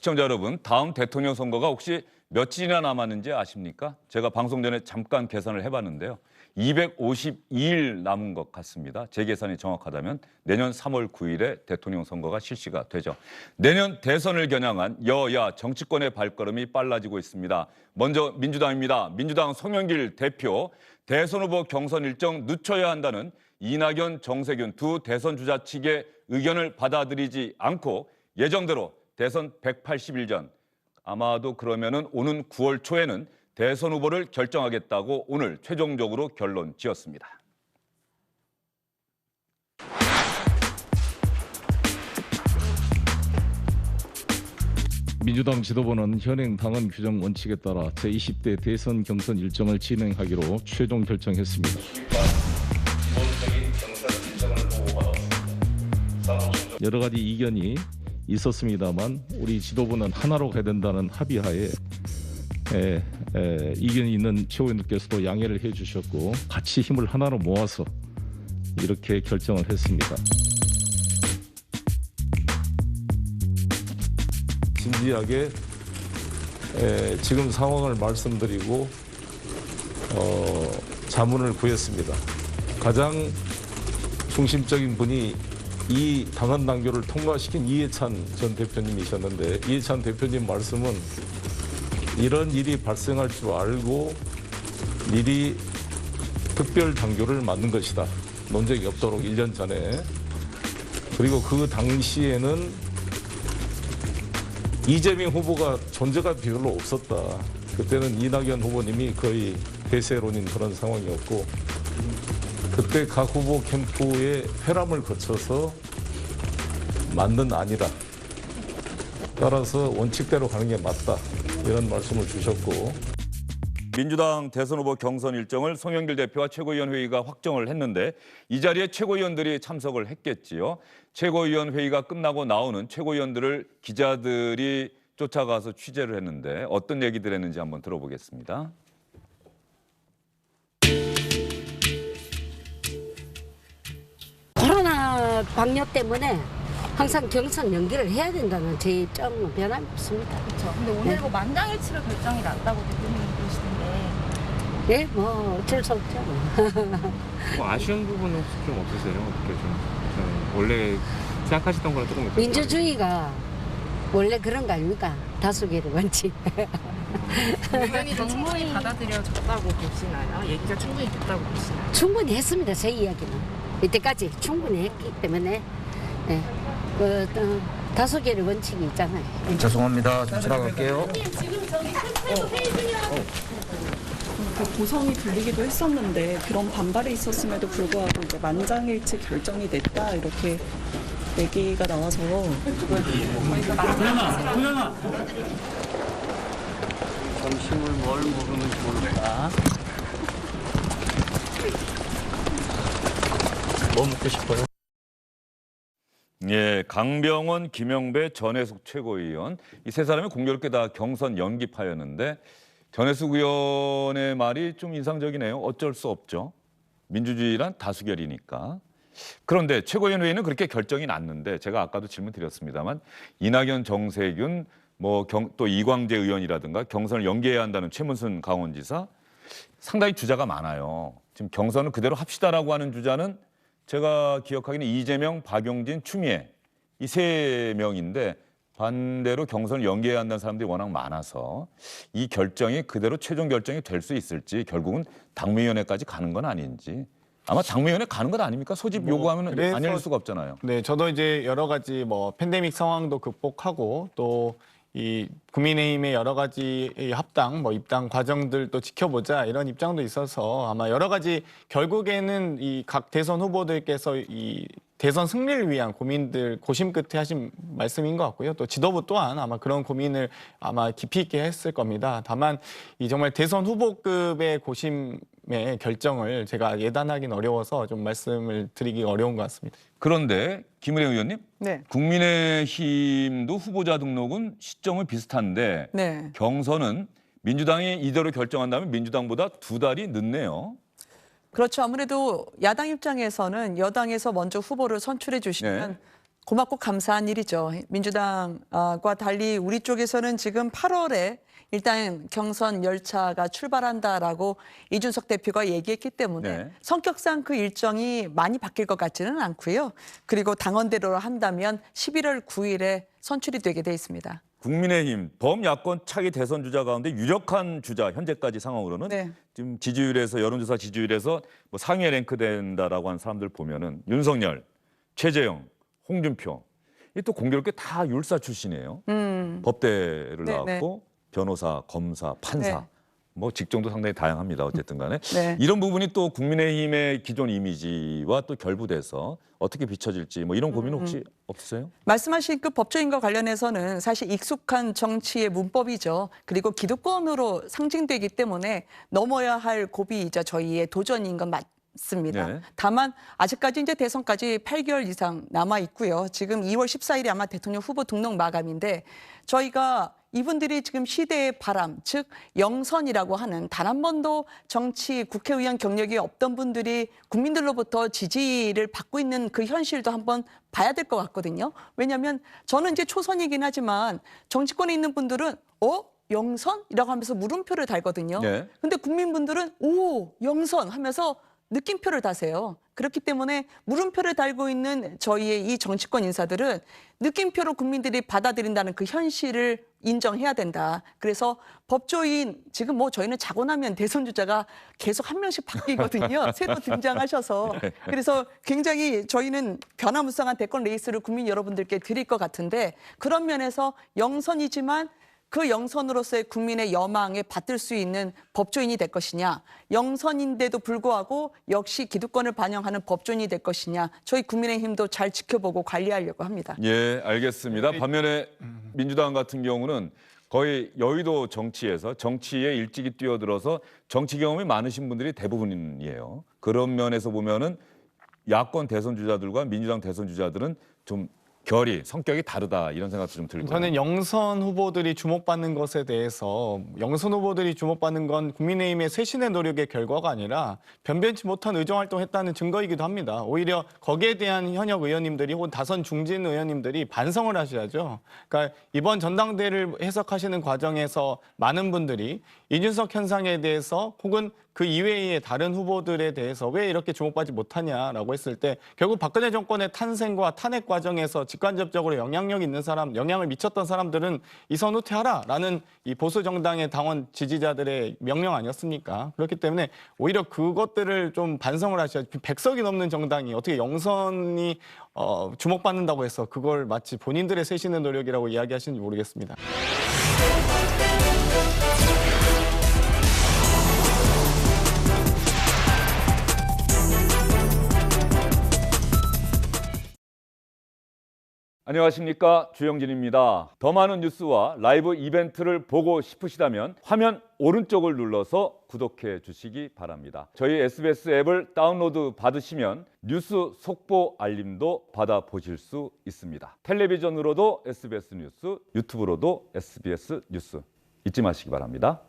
시청자 여러분, 다음 대통령 선거가 혹시 며칠이나 남았는지 아십니까? 제가 방송 전에 잠깐 계산을 해봤는데요. 252일 남은 것 같습니다. 제 계산이 정확하다면 내년 3월 9일에 대통령 선거가 실시가 되죠. 내년 대선을 겨냥한 여야 정치권의 발걸음이 빨라지고 있습니다. 먼저 민주당입니다. 민주당 송영길 대표, 대선 후보 경선 일정 늦춰야 한다는 이낙연, 정세균 두 대선 주자 측의 의견을 받아들이지 않고 예정대로 대선 180일 전, 아마도 그러면은 오는 9월 초에는 대선 후보를 결정하겠다고 오늘 최종적으로 결론 지었습니다. 민주당 지도부는 현행 당헌 규정 원칙에 따라 제20대 대선 경선 일정을 진행하기로 최종 결정했습니다. 여러 가지 이견이 있었습니다만 우리 지도부는 하나로 가야 된다는 합의하에 이견이 있는 최고위원들께서도 양해를 해주셨고 같이 힘을 하나로 모아서 이렇게 결정을 했습니다. 진지하게 지금 상황을 말씀드리고 자문을 구했습니다. 가장 중심적인 분이 이 당헌 당규를 통과시킨 이해찬 전 대표님이셨는데 이해찬 대표님 말씀은 이런 일이 발생할 줄 알고 미리 특별 당규를 만든 것이다. 논쟁이 없도록 1년 전에. 그리고 그 당시에는 이재명 후보가 존재가 별로 없었다. 그때는 이낙연 후보님이 거의 대세론인 그런 상황이었고 그때 각 후보 캠프의 회람을 거쳐서 만든 안이다. 따라서 원칙대로 가는 게 맞다. 이런 말씀을 주셨고. 민주당 대선 후보 경선 일정을 송영길 대표와 최고위원 회의가 확정을 했는데 이 자리에 최고위원들이 참석을 했겠지요. 최고위원 회의가 끝나고 나오는 최고위원들을 기자들이 쫓아가서 취재를 했는데 어떤 얘기들 했는지 한번 들어보겠습니다. 코로나 방역 때문에 항상 경선 연기를 해야 된다는 제 입장은 변함이 없습니다. 그렇죠. 근데 오늘 뭐 만장일치로 결정이 났다고 대표님이 그러시던데. 네, 뭐 어쩔 수 없죠. 뭐 아쉬운 부분은 혹시 좀 없으세요? 어떻게 원래 생각하시던 거랑 조금 민주주의가 원래 그런 거 아닙니까? 다수결의 원칙. 의견이 충분히 받아들여졌다고 보시나요? 얘기가 충분히 됐다고 보시나요? 충분히 했습니다. 제 이야기는. 이때까지 충분히 했기 때문에 네. 다수결의 원칙이 있잖아요. 죄송합니다. 좀 지나갈게요. 고성이 들리기도 했었는데 그런 반발이 있었음에도 불구하고 이제 만장일치 결정이 됐다 이렇게 얘기가 나와서 점심을 뭘 먹으면 좋을까? 뭐 먹고 싶어요? 예, 강병원, 김영배, 전해숙 최고위원 이 세 사람이 공교롭게 다 경선 연기파였는데 전해숙 의원의 말이 좀 인상적이네요. 어쩔 수 없죠. 민주주의란 다수결이니까. 그런데 최고위원 회의는 그렇게 결정이 났는데 제가 아까도 질문 드렸습니다만 이낙연, 정세균, 또 이광재 의원이라든가 경선을 연기해야 한다는 최문순 강원지사 상당히 주자가 많아요. 지금 경선을 그대로 합시다라고 하는 주자는 제가 기억하기는 이재명, 박용진, 추미애 이 세 명인데 반대로 경선을 연기해야 한다는 사람들이 워낙 많아서 이 결정이 그대로 최종 결정이 될 수 있을지 결국은 당무위원회까지 가는 건 아닌지 아마 당무위원회 가는 건 아닙니까? 소집 요구하면 안 열릴 수가 없잖아요. 네, 저도 이제 여러 가지 팬데믹 상황도 극복하고 또 이 국민의힘의 여러 가지 합당, 입당 과정들도 지켜보자 이런 입장도 있어서 아마 여러 가지 결국에는 이 각 대선 후보들께서 이 대선 승리를 위한 고민들 고심 끝에 하신 말씀인 것 같고요. 또 지도부 또한 아마 그런 고민을 아마 깊이 있게 했을 겁니다. 다만 이 정말 대선 후보급의 고심의 결정을 제가 예단하기는 어려워서 좀 말씀을 드리기 어려운 것 같습니다. 그런데 김은혜 의원님, 네. 국민의힘도 후보자 등록은 시점은 비슷한데 네. 경선은 민주당이 이대로 결정한다면 민주당보다 2달이 늦네요. 그렇죠. 아무래도 야당 입장에서는 여당에서 먼저 후보를 선출해 주시면 네. 고맙고 감사한 일이죠. 민주당과 달리 우리 쪽에서는 지금 8월에 일단 경선 열차가 출발한다라고 이준석 대표가 얘기했기 때문에 네. 성격상 그 일정이 많이 바뀔 것 같지는 않고요. 그리고 당원대로 한다면 11월 9일에 선출이 되게 돼 있습니다. 국민의힘 범야권 차기 대선 주자 가운데 유력한 주자 현재까지 상황으로는 네. 지금 지지율에서 여론조사 지지율에서 뭐 상위에 랭크된다라고 하는 사람들 보면은 윤석열, 최재형, 홍준표 이 또 공교롭게 다 율사 출신이에요. 법대를 네, 나왔고 변호사, 검사, 판사 네. 뭐 직종도 상당히 다양합니다. 어쨌든 간에 네. 이런 부분이 또 국민의힘의 기존 이미지와 또 결부돼서 어떻게 비춰질지 뭐 이런 고민 혹시 없으세요? 말씀하신 그 법조인과 관련해서는 사실 익숙한 정치의 문법이죠. 그리고 기득권으로 상징되기 때문에 넘어야 할 고비이자 저희의 도전인 건 맞습니다. 네. 다만 아직까지 이제 대선까지 8개월 이상 남아 있고요. 지금 2월 14일이 아마 대통령 후보 등록 마감인데 저희가 이분들이 지금 시대의 바람, 즉 영선이라고 하는 단 한 번도 정치 국회의원 경력이 없던 분들이 국민들로부터 지지를 받고 있는 그 현실도 한번 봐야 될 것 같거든요. 왜냐하면 저는 이제 초선이긴 하지만 정치권에 있는 분들은 영선이라고 하면서 물음표를 달거든요. 네. 근데 국민분들은 오, 영선 하면서 느낌표를 다세요. 그렇기 때문에 물음표를 달고 있는 저희의 이 정치권 인사들은 느낌표로 국민들이 받아들인다는 그 현실을 인정해야 된다. 그래서 법조인 지금 뭐 저희는 자고 나면 대선 주자가 계속 한 명씩 바뀌거든요. 새로 등장하셔서. 그래서 굉장히 저희는 변화무쌍한 대권 레이스를 국민 여러분들께 드릴 것 같은데 그런 면에서 영선이지만 그 영선으로서의 국민의 여망에 받들 수 있는 법조인이 될 것이냐, 영선인데도 불구하고 역시 기득권을 반영하는 법조인이 될 것이냐, 저희 국민의힘도 잘 지켜보고 관리하려고 합니다. 예, 알겠습니다. 반면에 민주당 같은 경우는 거의 여의도 정치에서 정치에 일찍이 뛰어들어서 정치 경험이 많으신 분들이 대부분이에요. 그런 면에서 보면은 야권 대선 주자들과 민주당 대선 주자들은 좀 결이 성격이 다르다 이런 생각도 좀 들고요. 저는 영선 후보들이 주목받는 것에 대해서 영선 후보들이 주목받는 건 국민의힘의 쇄신의 노력의 결과가 아니라 변변치 못한 의정활동했다는 증거이기도 합니다. 오히려 거기에 대한 현역 의원님들이 혹은 다선 중진 의원님들이 반성을 하셔야죠. 그러니까 이번 전당대회를 해석하시는 과정에서 많은 분들이 이준석 현상에 대해서 혹은 그 이외의 다른 후보들에 대해서 왜 이렇게 주목받지 못하냐라고 했을 때 결국 박근혜 정권의 탄생과 탄핵 과정에서 직간접적으로 영향력 있는 사람, 영향을 미쳤던 사람들은 이선 후퇴하라라는 이 보수 정당의 당원 지지자들의 명령 아니었습니까? 그렇기 때문에 오히려 그것들을 좀 반성을 하셔야 100석이 넘는 정당이 어떻게 영선이 주목받는다고 해서 그걸 마치 본인들의 쇄신의 노력이라고 이야기하시는지 모르겠습니다. 안녕하십니까, 주영진입니다. 더 많은 뉴스와 라이브 이벤트를 보고 싶으시다면 화면 오른쪽을 눌러서 구독해 주시기 바랍니다. 저희 SBS 앱을 다운로드 받으시면 뉴스 속보 알림도 받아보실 수 있습니다. 텔레비전으로도 SBS 뉴스, 유튜브로도 SBS 뉴스 잊지 마시기 바랍니다.